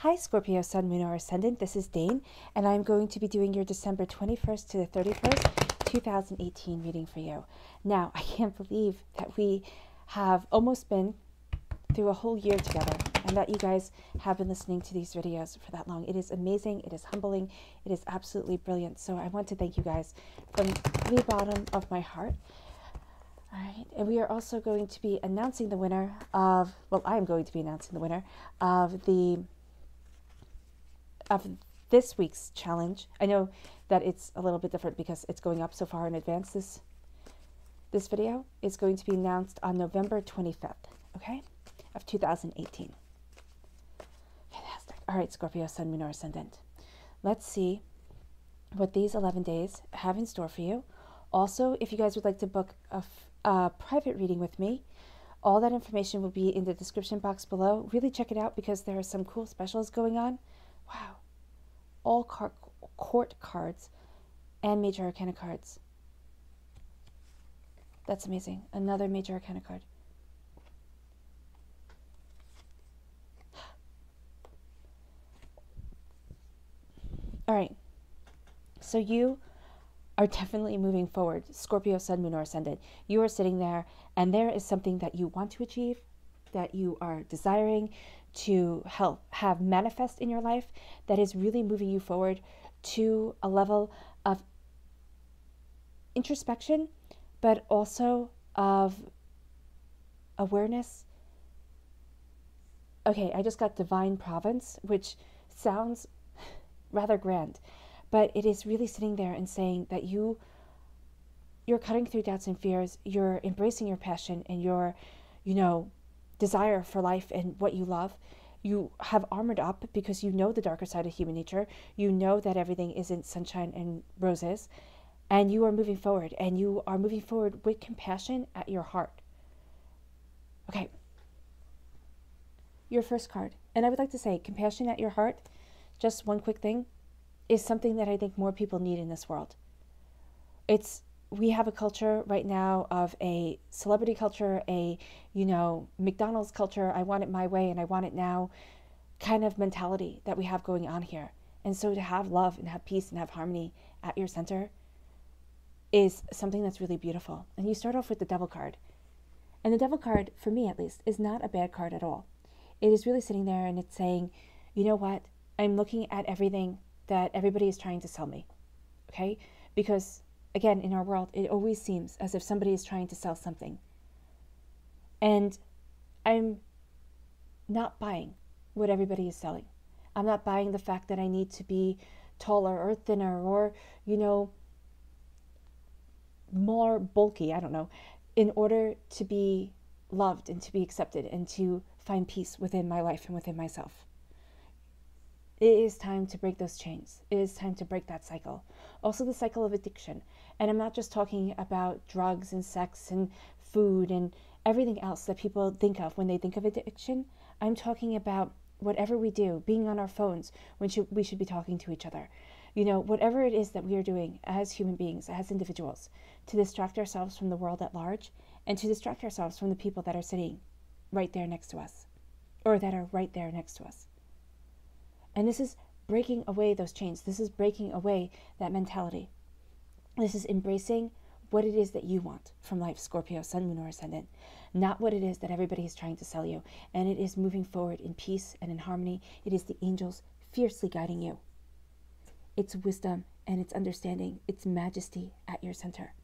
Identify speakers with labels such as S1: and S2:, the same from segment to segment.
S1: Hi Scorpio, Sun, Moon, or Ascendant. This is Dane, and I'm going to be doing your December 21st to the 31st, 2018 reading for you. Now, I can't believe that we have almost been through a whole year together, and that you guys have been listening to these videos for that long. It is amazing, it is humbling, it is absolutely brilliant. So I want to thank you guys from the bottom of my heart. All right, and we are also going to be announcing the winner of, well, I am going to be announcing the winner of this week's challenge. I know that it's a little bit different because it's going up so far in advance. This video is going to be announced on November 25th, okay, of 2018. Fantastic. All right, Scorpio, Sun, Moon, or Ascendant. Let's see what these 11 days have in store for you. Also, if you guys would like to book a private reading with me, all that information will be in the description box below. Really check it out because there are some cool specials going on. Wow. All court cards and major arcana cards. That's amazing. Another major arcana card. All right. So you are definitely moving forward. Scorpio, Sun, Moon, or Ascendant. You are sitting there and there is something that you want to achieve, that you are desiring to have manifest in your life, that is really moving you forward to a level of introspection, but also of awareness. Okay, I just got divine province, which sounds rather grand, but it is really sitting there and saying that you're cutting through doubts and fears, you're embracing your passion and your, desire for life and what you love. You have armored up because you know the darker side of human nature. You know that everything isn't sunshine and roses, and you are moving forward, and you are moving forward with compassion at your heart. Okay. Your first card. And I would like to say compassion at your heart, just one quick thing, is something that I think more people need in this world. We have a culture right now of a celebrity culture, a, McDonald's culture, I want it my way and I want it now kind of mentality that we have going on here. And so to have love and have peace and have harmony at your center is something that's really beautiful. And you start off with the Devil card. And the Devil card, for me at least, is not a bad card at all. It is really sitting there and it's saying, you know what? I'm looking at everything that everybody is trying to sell me. Okay? Because again, in our world, it always seems as if somebody is trying to sell something. And I'm not buying what everybody is selling. I'm not buying the fact that I need to be taller or thinner or, more bulky, I don't know, in order to be loved and to be accepted and to find peace within my life and within myself. It is time to break those chains. It is time to break that cycle. Also the cycle of addiction. And I'm not just talking about drugs and sex and food and everything else that people think of when they think of addiction. I'm talking about whatever we do, being on our phones when we should be talking to each other. Whatever it is that we are doing as human beings, as individuals, to distract ourselves from the world at large and to distract ourselves from the people that are sitting right there next to us or that are right there next to us. And this is breaking away those chains. This is breaking away that mentality. This is embracing what it is that you want from life, Scorpio, Sun, Moon, or Ascendant. Not what it is that everybody is trying to sell you. And it is moving forward in peace and in harmony. It is the angels fiercely guiding you. It's wisdom and it's understanding. It's majesty at your center.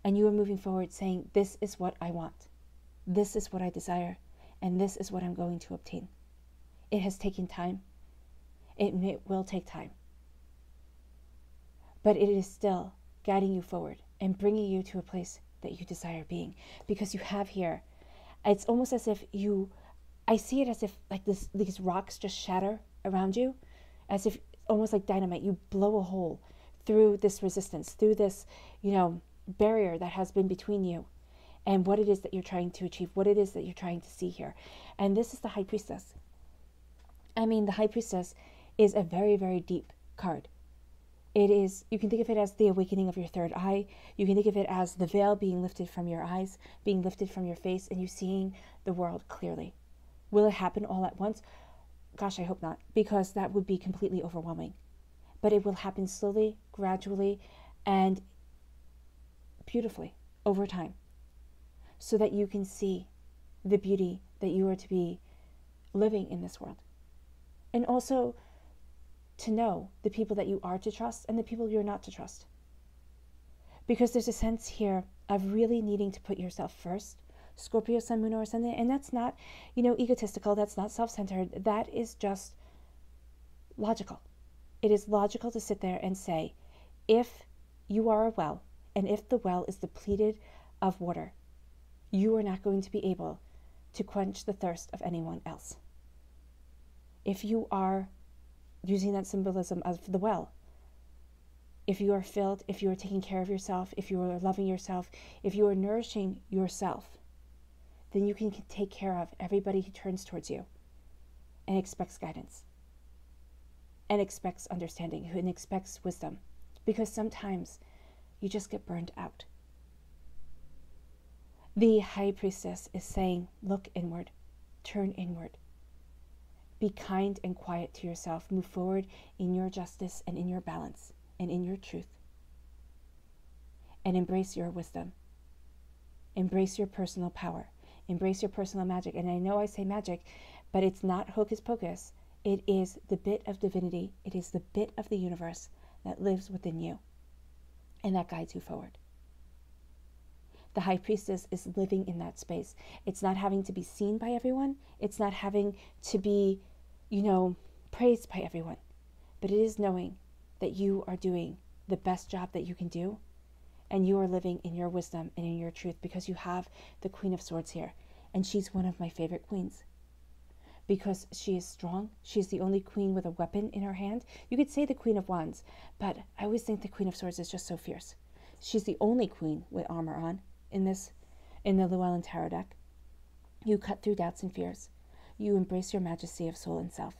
S1: And you are moving forward saying, this is what I want. This is what I desire. And this is what I'm going to obtain. It has taken time. It will take time. But it is still guiding you forward and bringing you to a place that you desire being. Because you have here, it's almost as if I see it as if like these rocks just shatter around you, as if almost like dynamite. You blow a hole through this resistance, through this, barrier that has been between you and what it is that you're trying to achieve, what it is that you're trying to see here. And this is the High Priestess. The High Priestess is a very, very deep card. It is, you can think of it as the awakening of your third eye. You can think of it as the veil being lifted from your eyes, being lifted from your face, and you seeing the world clearly. Will it happen all at once? Gosh, I hope not, because that would be completely overwhelming. But it will happen slowly, gradually, and beautifully over time, so that you can see the beauty that you are to be living in this world. And also to know the people that you are to trust and the people you're not to trust. Because there's a sense here of really needing to put yourself first. Scorpio, Sun, Moon, or Ascendant. And that's not, egotistical. That's not self-centered. That is just logical. It is logical to sit there and say, if you are a well, and if the well is depleted of water, you are not going to be able to quench the thirst of anyone else. If you are using that symbolism of the well, if you are filled, if you are taking care of yourself, if you are loving yourself, if you are nourishing yourself, then you can take care of everybody who turns towards you and expects guidance and expects understanding and expects wisdom, because sometimes you just get burned out. The High Priestess is saying, look inward, turn inward. Be kind and quiet to yourself. Move forward in your justice and in your balance and in your truth. And embrace your wisdom. Embrace your personal power. Embrace your personal magic. And I know I say magic, but it's not hocus pocus. It is the bit of divinity. It is the bit of the universe that lives within you and that guides you forward. The High Priestess is living in that space. It's not having to be seen by everyone. It's not having to be, praised by everyone. But it is knowing that you are doing the best job that you can do, and you are living in your wisdom and in your truth, because you have the Queen of Swords here. And she's one of my favorite queens, because she is strong. She's the only queen with a weapon in her hand. You could say the Queen of Wands, but I always think the Queen of Swords is just so fierce. She's the only queen with armor on in the Llewellyn Tarot deck. You cut through doubts and fears. You embrace your majesty of soul and self.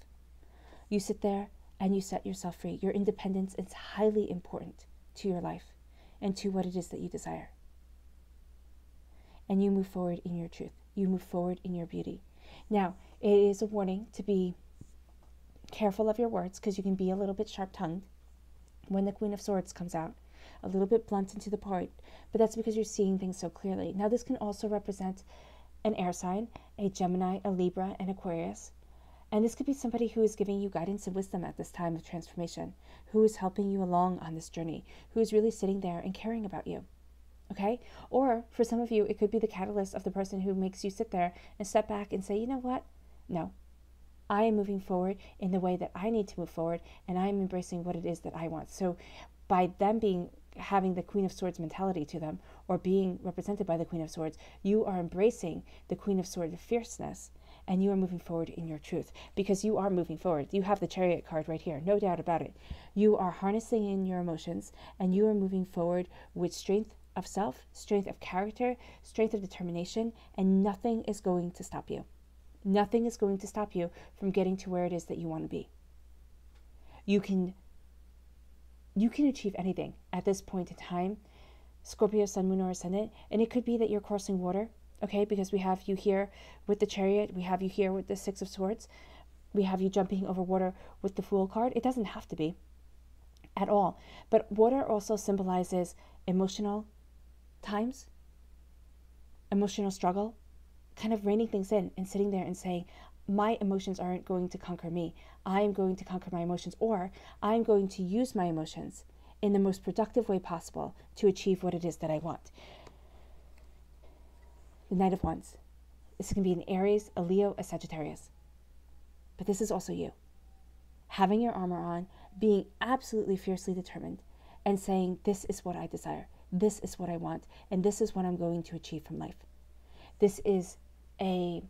S1: You sit there and you set yourself free. Your independence is highly important to your life and to what it is that you desire. And you move forward in your truth. You move forward in your beauty. Now, it is a warning to be careful of your words, because you can be a little bit sharp-tongued when the Queen of Swords comes out, a little bit blunt and to the point, but that's because you're seeing things so clearly. Now, this can also represent an air sign, a Gemini, a Libra, and Aquarius. And this could be somebody who is giving you guidance and wisdom at this time of transformation, who is helping you along on this journey, who is really sitting there and caring about you. Okay? Or for some of you, it could be the catalyst of the person who makes you sit there and step back and say, you know what? No. I am moving forward in the way that I need to move forward, and I am embracing what it is that I want. So by them having the Queen of Swords mentality to them, or being represented by the Queen of Swords, you are embracing the Queen of Swords fierceness, and you are moving forward in your truth, because you are moving forward. You have the Chariot card right here, no doubt about it. You are harnessing in your emotions, and you are moving forward with strength of self, strength of character, strength of determination, and nothing is going to stop you. Nothing is going to stop you from getting to where it is that you want to be. You can achieve anything at this point in time, Scorpio, Sun, Moon, or Ascendant, and it could be that you're crossing water, okay, because we have you here with the Chariot, we have you here with the Six of Swords, we have you jumping over water with the Fool card. It doesn't have to be at all, but water also symbolizes emotional times, emotional struggle, kind of reining things in and sitting there and saying, my emotions aren't going to conquer me. I am going to conquer my emotions, or I'm going to use my emotions in the most productive way possible to achieve what it is that I want. The Knight of Wands. This can be an Aries, a Leo, a Sagittarius. But this is also you. Having your armor on, being absolutely fiercely determined, and saying, this is what I desire, this is what I want, and this is what I'm going to achieve from life. This is a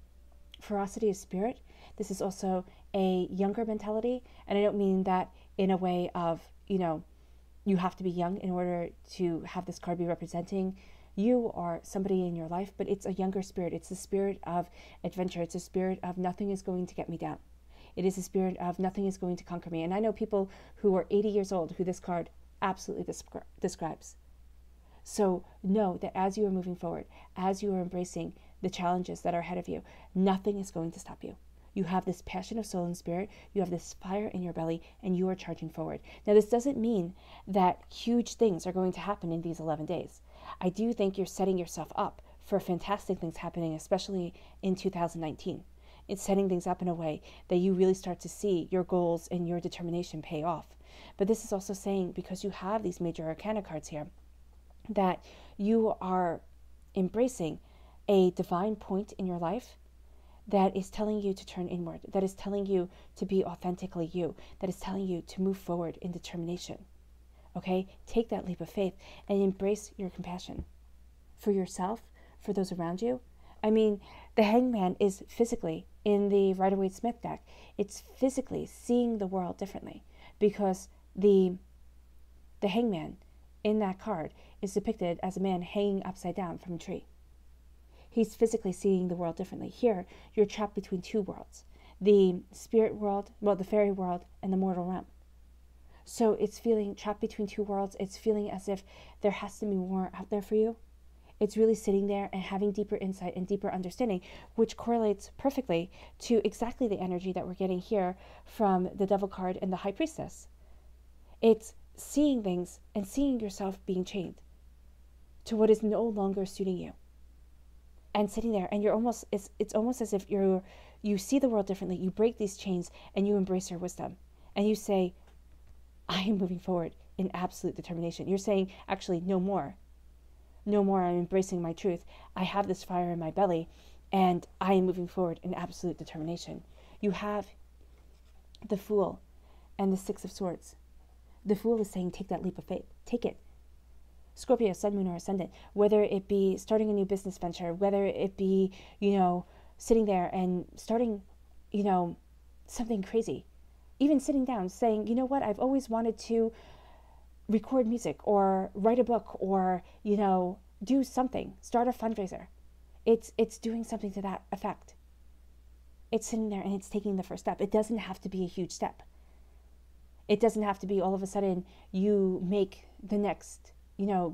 S1: ferocity of spirit. This is also a younger mentality, and I don't mean that in a way of, you have to be young in order to have this card be representing you or somebody in your life, but it's a younger spirit. It's the spirit of adventure. It's a spirit of nothing is going to get me down. It is a spirit of nothing is going to conquer me. And I know people who are 80 years old who this card absolutely describes. So know that as you are moving forward, as you are embracing the challenges that are ahead of you, nothing is going to stop you. You have this passion of soul and spirit. You have this fire in your belly, and you are charging forward. Now, this doesn't mean that huge things are going to happen in these 11 days. I do think you're setting yourself up for fantastic things happening, especially in 2019. It's setting things up in a way that you really start to see your goals and your determination pay off. But this is also saying, because you have these major arcana cards here, that you are embracing a divine point in your life that is telling you to turn inward, that is telling you to be authentically you, that is telling you to move forward in determination. Okay? Take that leap of faith and embrace your compassion for yourself, for those around you. I mean, the Hangman is physically in the Rider-Waite-Smith deck. It's physically seeing the world differently, because the Hangman in that card is depicted as a man hanging upside down from a tree. He's physically seeing the world differently. Here, you're trapped between two worlds, the spirit world, well, the fairy world, and the mortal realm. So it's feeling trapped between two worlds. It's feeling as if there has to be more out there for you. It's really sitting there and having deeper insight and deeper understanding, which correlates perfectly to exactly the energy that we're getting here from the Devil card and the High Priestess. It's seeing things and seeing yourself being chained to what is no longer suiting you. And sitting there, and it's almost as if you see the world differently. You break these chains and you embrace your wisdom. And you say, I am moving forward in absolute determination. You're saying, actually, no more. No more, I'm embracing my truth. I have this fire in my belly, and I am moving forward in absolute determination. You have the Fool and the Six of Swords. The Fool is saying, take that leap of faith. Take it. Scorpio, Sun, Moon, or Ascendant, whether it be starting a new business venture, whether it be, sitting there and starting, something crazy. Even sitting down saying, you know what, I've always wanted to record music or write a book or, do something, start a fundraiser. It's doing something to that effect. It's sitting there and it's taking the first step. It doesn't have to be a huge step. It doesn't have to be all of a sudden you make the next,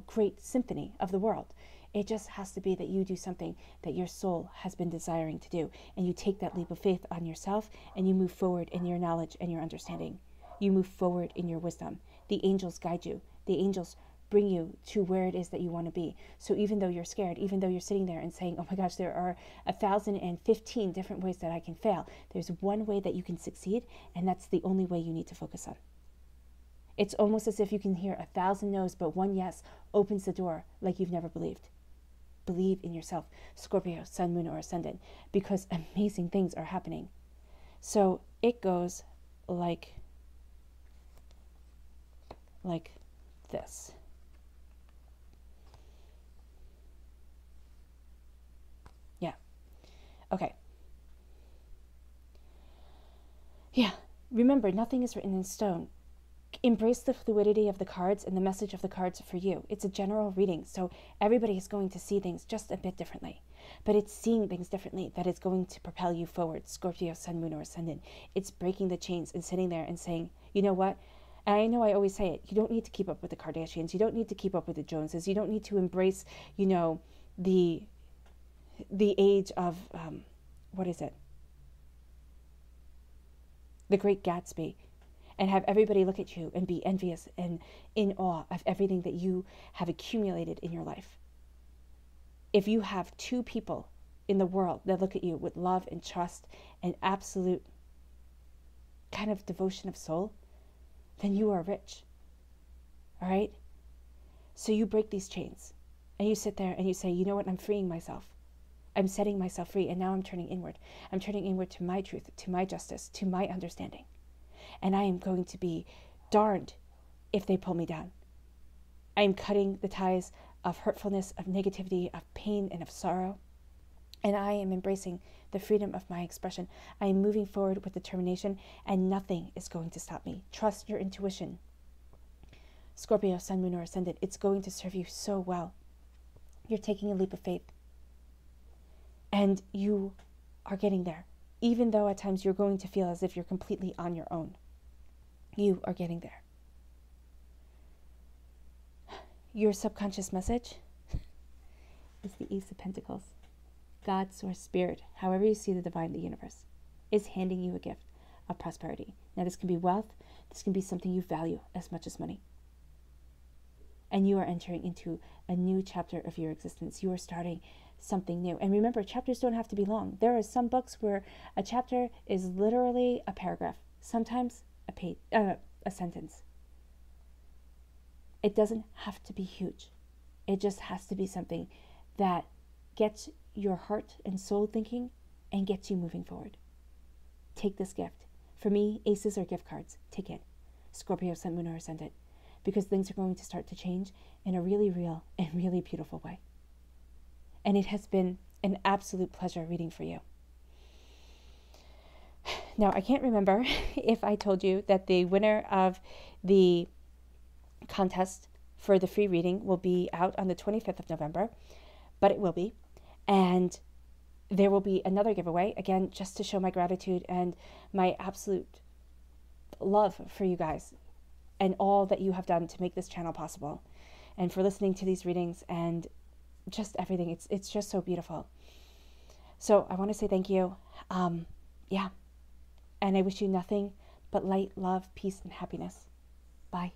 S1: great symphony of the world. It just has to be that you do something that your soul has been desiring to do. And you take that leap of faith on yourself and you move forward in your knowledge and your understanding. You move forward in your wisdom. The angels guide you. The angels bring you to where it is that you want to be. So even though you're scared, even though you're sitting there and saying, oh my gosh, there are 1,015 different ways that I can fail, there's one way that you can succeed, and that's the only way you need to focus on. It's almost as if you can hear 1,000 no's, but one yes opens the door like you've never believed. Believe in yourself, Scorpio, Sun, Moon, or Ascendant, because amazing things are happening. So it goes like this. Yeah. Okay. Yeah. Remember, nothing is written in stone. Embrace the fluidity of the cards and the message of the cards for you. It's a general reading, so everybody is going to see things just a bit differently. But it's seeing things differently that is going to propel you forward, Scorpio, Sun, Moon, or Ascendant. It's breaking the chains and sitting there and saying, you know what? And I know I always say it, you don't need to keep up with the Kardashians. You don't need to keep up with the Joneses. You don't need to embrace, the age of, what is it? The Great Gatsby. And have everybody look at you and be envious and in awe of everything that you have accumulated in your life. If you have two people in the world that look at you with love and trust and absolute kind of devotion of soul, then you are rich. All right? So you break these chains and you sit there and you say, you know what? I'm freeing myself. I'm setting myself free, and now I'm turning inward. I'm turning inward to my truth, to my justice, to my understanding. And I am going to be darned if they pull me down. I am cutting the ties of hurtfulness, of negativity, of pain, and of sorrow. And I am embracing the freedom of my expression. I am moving forward with determination, and nothing is going to stop me. Trust your intuition. Scorpio, Sun, Moon, or Ascendant, it's going to serve you so well. You're taking a leap of faith. And you are getting there. Even though at times you're going to feel as if you're completely on your own. You are getting there. Your subconscious message is the Ace of Pentacles. God, Source, Spirit, however you see the divine, the universe. is handing you a gift of prosperity. Now, this can be wealth. This can be something you value as much as money. And you are entering into a new chapter of your existence. You are starting something new. And remember, chapters don't have to be long. There are some books where a chapter is literally a paragraph, sometimes a sentence. It doesn't have to be huge. It just has to be something that gets your heart and soul thinking and gets you moving forward. Take this gift. For me, aces are gift cards. Take it. Scorpio, Sun, Moon, or Ascendant. Because things are going to start to change in a really real and really beautiful way. And it has been an absolute pleasure reading for you. Now, I can't remember if I told you that the winner of the contest for the free reading will be out on the 25th of November, but it will be. And there will be another giveaway, again, just to show my gratitude and my absolute love for you guys and all that you have done to make this channel possible, and for listening to these readings and just everything. It's just so beautiful. So I want to say thank you. And I wish you nothing but light, love, peace, and happiness. Bye.